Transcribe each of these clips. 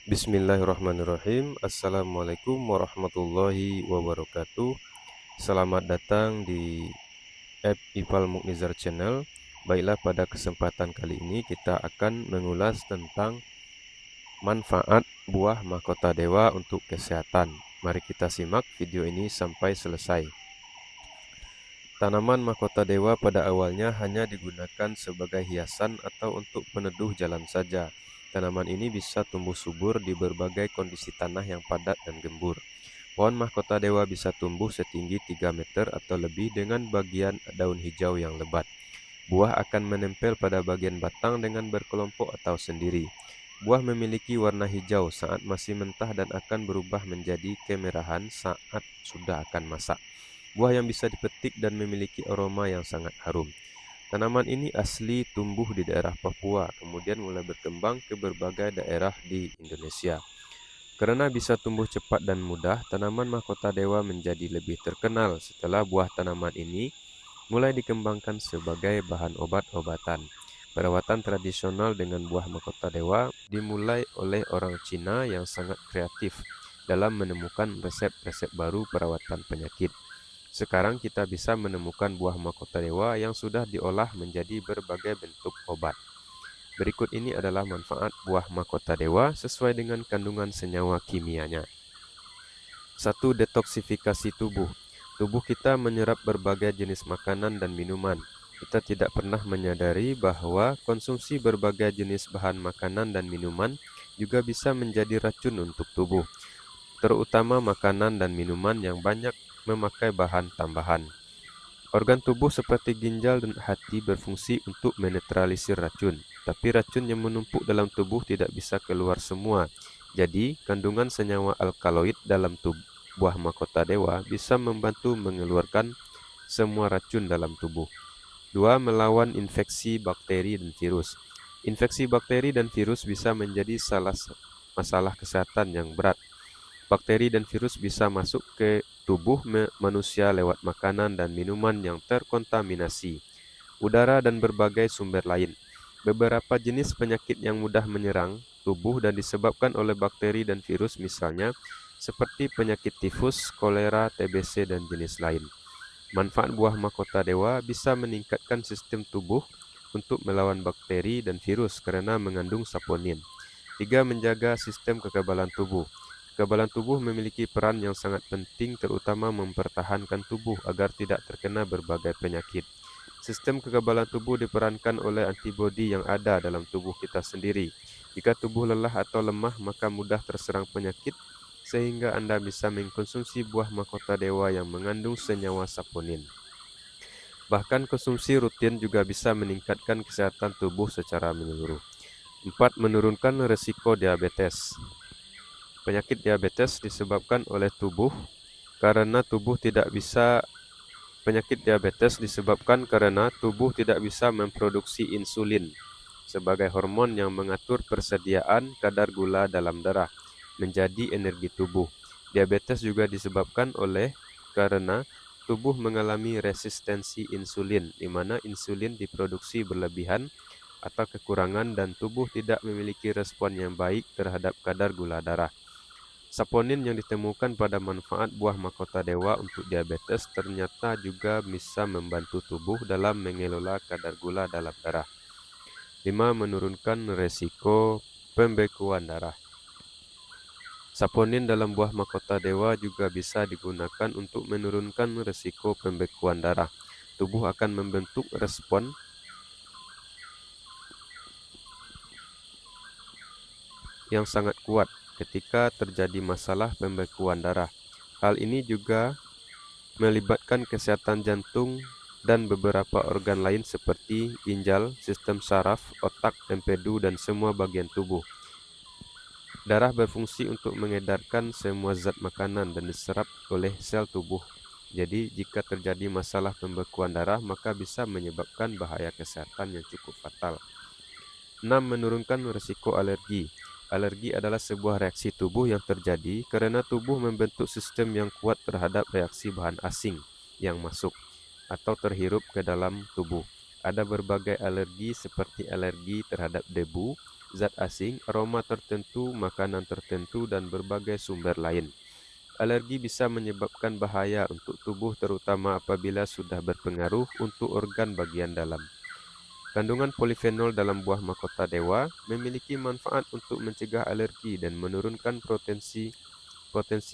Bismillahirrahmanirrahim. Assalamualaikum warahmatullahi wabarakatuh. Selamat datang di app Ipal Muknizar Channel. Baiklah, pada kesempatan kali ini kita akan mengulas tentang manfaat buah mahkota dewa untuk kesehatan. Mari kita simak video ini sampai selesai. Tanaman mahkota dewa pada awalnya hanya digunakan sebagai hiasan atau untuk peneduh jalan saja. Tanaman ini bisa tumbuh subur di berbagai kondisi tanah yang padat dan gembur. Pohon mahkota dewa bisa tumbuh setinggi 3 meter atau lebih dengan bagian daun hijau yang lebat. Buah akan menempel pada bagian batang dengan berkelompok atau sendiri. Buah memiliki warna hijau saat masih mentah dan akan berubah menjadi kemerahan saat sudah akan masak. Buah yang bisa dipetik dan memiliki aroma yang sangat harum. Tanaman ini asli tumbuh di daerah Papua, kemudian mulai berkembang ke berbagai daerah di Indonesia. Karena bisa tumbuh cepat dan mudah, tanaman mahkota dewa menjadi lebih terkenal setelah buah tanaman ini mulai dikembangkan sebagai bahan obat-obatan. Perawatan tradisional dengan buah mahkota dewa dimulai oleh orang Cina yang sangat kreatif dalam menemukan resep-resep baru perawatan penyakit. Sekarang kita bisa menemukan buah mahkota dewa yang sudah diolah menjadi berbagai bentuk obat. Berikut ini adalah manfaat buah mahkota dewa sesuai dengan kandungan senyawa kimianya. 1. Detoksifikasi tubuh. Tubuh kita menyerap berbagai jenis makanan dan minuman. Kita tidak pernah menyadari bahwa konsumsi berbagai jenis bahan makanan dan minuman juga bisa menjadi racun untuk tubuh, terutama makanan dan minuman yang banyak memakai bahan tambahan. Organ tubuh seperti ginjal dan hati berfungsi untuk menetralisir racun, tapi racun yang menumpuk dalam tubuh tidak bisa keluar semua. Jadi, kandungan senyawa alkaloid dalam buah mahkota dewa bisa membantu mengeluarkan semua racun dalam tubuh. 2. Melawan infeksi bakteri dan virus. Infeksi bakteri dan virus bisa menjadi masalah kesehatan yang berat. Bakteri dan virus bisa masuk ke tubuh manusia lewat makanan dan minuman yang terkontaminasi, udara, dan berbagai sumber lain. Beberapa jenis penyakit yang mudah menyerang tubuh dan disebabkan oleh bakteri dan virus misalnya seperti penyakit tifus, kolera, TBC, dan jenis lain. Manfaat buah mahkota dewa bisa meningkatkan sistem tubuh untuk melawan bakteri dan virus karena mengandung saponin. 3. Menjaga sistem kekebalan tubuh. Kekebalan tubuh memiliki peran yang sangat penting, terutama mempertahankan tubuh agar tidak terkena berbagai penyakit. Sistem kekebalan tubuh diperankan oleh antibodi yang ada dalam tubuh kita sendiri. Jika tubuh lelah atau lemah, maka mudah terserang penyakit, sehingga Anda bisa mengkonsumsi buah mahkota dewa yang mengandung senyawa saponin. Bahkan konsumsi rutin juga bisa meningkatkan kesehatan tubuh secara menyeluruh. 4. Menurunkan risiko diabetes. Penyakit diabetes disebabkan oleh tubuh karena tubuh tidak bisa memproduksi insulin sebagai hormon yang mengatur persediaan kadar gula dalam darah menjadi energi tubuh. Diabetes juga disebabkan karena tubuh mengalami resistensi insulin, di mana insulin diproduksi berlebihan atau kekurangan dan tubuh tidak memiliki respon yang baik terhadap kadar gula darah. Saponin yang ditemukan pada manfaat buah mahkota dewa untuk diabetes ternyata juga bisa membantu tubuh dalam mengelola kadar gula dalam darah. 5. Menurunkan resiko pembekuan darah. Saponin dalam buah mahkota dewa juga bisa digunakan untuk menurunkan resiko pembekuan darah. Tubuh akan membentuk respon yang sangat kuat ketika terjadi masalah pembekuan darah. Hal ini juga melibatkan kesehatan jantung dan beberapa organ lain seperti ginjal, sistem saraf, otak, empedu, dan semua bagian tubuh. Darah berfungsi untuk mengedarkan semua zat makanan dan diserap oleh sel tubuh. Jadi, jika terjadi masalah pembekuan darah, maka bisa menyebabkan bahaya kesehatan yang cukup fatal. 6. Menurunkan risiko alergi. Alergi adalah sebuah reaksi tubuh yang terjadi karena tubuh membentuk sistem yang kuat terhadap reaksi bahan asing yang masuk atau terhirup ke dalam tubuh. Ada berbagai alergi seperti alergi terhadap debu, zat asing, aroma tertentu, makanan tertentu, dan berbagai sumber lain. Alergi bisa menyebabkan bahaya untuk tubuh terutama apabila sudah berpengaruh untuk organ bagian dalam. Kandungan polifenol dalam buah mahkota dewa memiliki manfaat untuk mencegah alergi dan menurunkan potensi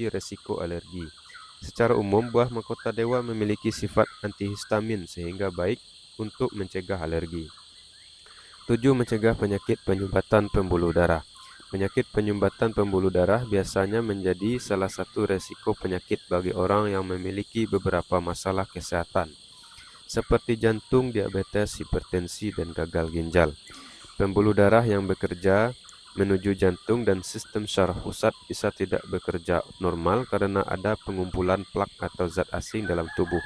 resiko alergi. Secara umum, buah mahkota dewa memiliki sifat antihistamin sehingga baik untuk mencegah alergi. 7. Mencegah penyakit penyumbatan pembuluh darah. Penyakit penyumbatan pembuluh darah biasanya menjadi salah satu resiko penyakit bagi orang yang memiliki beberapa masalah kesehatan, seperti jantung, diabetes, hipertensi, dan gagal ginjal. Pembuluh darah yang bekerja menuju jantung dan sistem syaraf pusat bisa tidak bekerja normal karena ada pengumpulan plak atau zat asing dalam tubuh.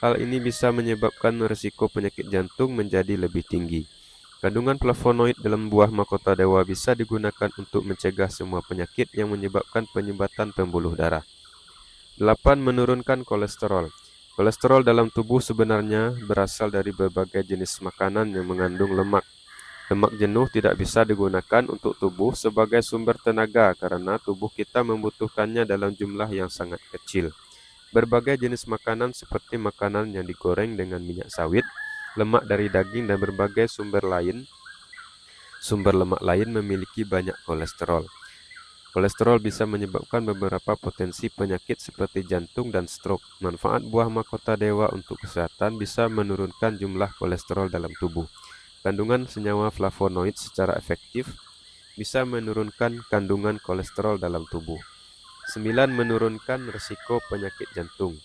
Hal ini bisa menyebabkan risiko penyakit jantung menjadi lebih tinggi. Kandungan flavonoid dalam buah mahkota dewa bisa digunakan untuk mencegah semua penyakit yang menyebabkan penyumbatan pembuluh darah. 8. Menurunkan kolesterol. Kolesterol dalam tubuh sebenarnya berasal dari berbagai jenis makanan yang mengandung lemak. Lemak jenuh tidak bisa digunakan untuk tubuh sebagai sumber tenaga karena tubuh kita membutuhkannya dalam jumlah yang sangat kecil. Berbagai jenis makanan seperti makanan yang digoreng dengan minyak sawit, lemak dari daging, dan berbagai sumber lemak lain memiliki banyak kolesterol. Kolesterol bisa menyebabkan beberapa potensi penyakit seperti jantung dan stroke. Manfaat buah mahkota dewa untuk kesehatan bisa menurunkan jumlah kolesterol dalam tubuh. Kandungan senyawa flavonoid secara efektif bisa menurunkan kandungan kolesterol dalam tubuh. 9. Menurunkan risiko penyakit jantung.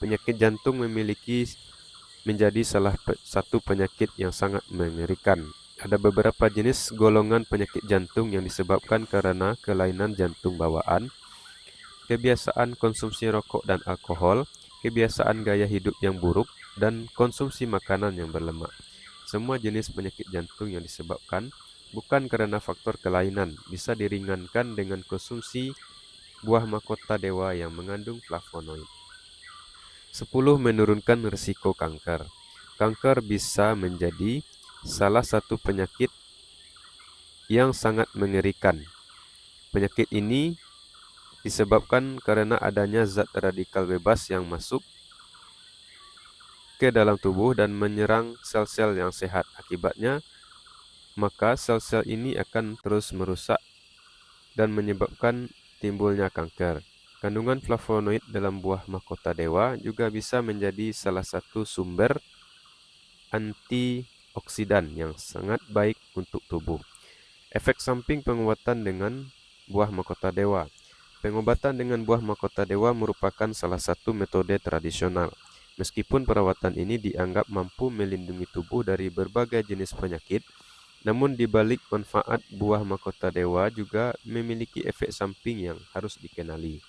Penyakit jantung menjadi salah satu penyakit yang sangat mengerikan. Ada beberapa jenis golongan penyakit jantung yang disebabkan karena kelainan jantung bawaan, kebiasaan konsumsi rokok dan alkohol, kebiasaan gaya hidup yang buruk, dan konsumsi makanan yang berlemak. Semua jenis penyakit jantung yang disebabkan bukan karena faktor kelainan, bisa diringankan dengan konsumsi buah mahkota dewa yang mengandung flavonoid. 10. Menurunkan risiko kanker. Kanker bisa menjadi salah satu penyakit yang sangat mengerikan. Penyakit ini disebabkan karena adanya zat radikal bebas yang masuk ke dalam tubuh dan menyerang sel-sel yang sehat. Akibatnya, maka sel-sel ini akan terus merusak dan menyebabkan timbulnya kanker. Kandungan flavonoid dalam buah mahkota dewa juga bisa menjadi salah satu sumber antioksidan yang sangat baik untuk tubuh. Efek samping pengobatan dengan buah mahkota dewa. Pengobatan dengan buah mahkota dewa merupakan salah satu metode tradisional. Meskipun perawatan ini dianggap mampu melindungi tubuh dari berbagai jenis penyakit, namun di balik manfaat buah mahkota dewa juga memiliki efek samping yang harus dikenali.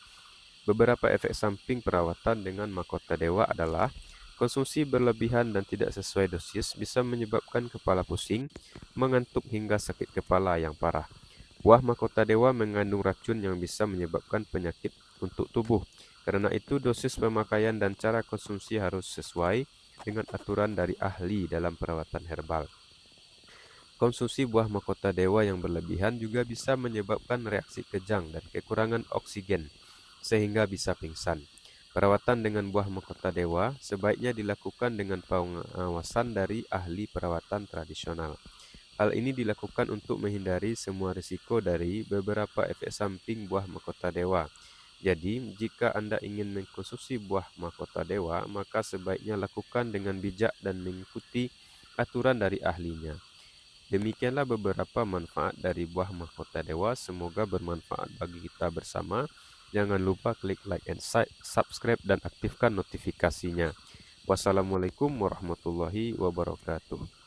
Beberapa efek samping perawatan dengan mahkota dewa adalah konsumsi berlebihan dan tidak sesuai dosis bisa menyebabkan kepala pusing, mengantuk hingga sakit kepala yang parah. Buah mahkota dewa mengandung racun yang bisa menyebabkan penyakit untuk tubuh. Karena itu, dosis pemakaian dan cara konsumsi harus sesuai dengan aturan dari ahli dalam perawatan herbal. Konsumsi buah mahkota dewa yang berlebihan juga bisa menyebabkan reaksi kejang dan kekurangan oksigen, sehingga bisa pingsan. Perawatan dengan buah mahkota dewa sebaiknya dilakukan dengan pengawasan dari ahli perawatan tradisional. Hal ini dilakukan untuk menghindari semua risiko dari beberapa efek samping buah mahkota dewa. Jadi, jika Anda ingin mengkonsumsi buah mahkota dewa, maka sebaiknya lakukan dengan bijak dan mengikuti aturan dari ahlinya. Demikianlah beberapa manfaat dari buah mahkota dewa. Semoga bermanfaat bagi kita bersama. Jangan lupa klik like and subscribe dan aktifkan notifikasinya. Wassalamualaikum warahmatullahi wabarakatuh.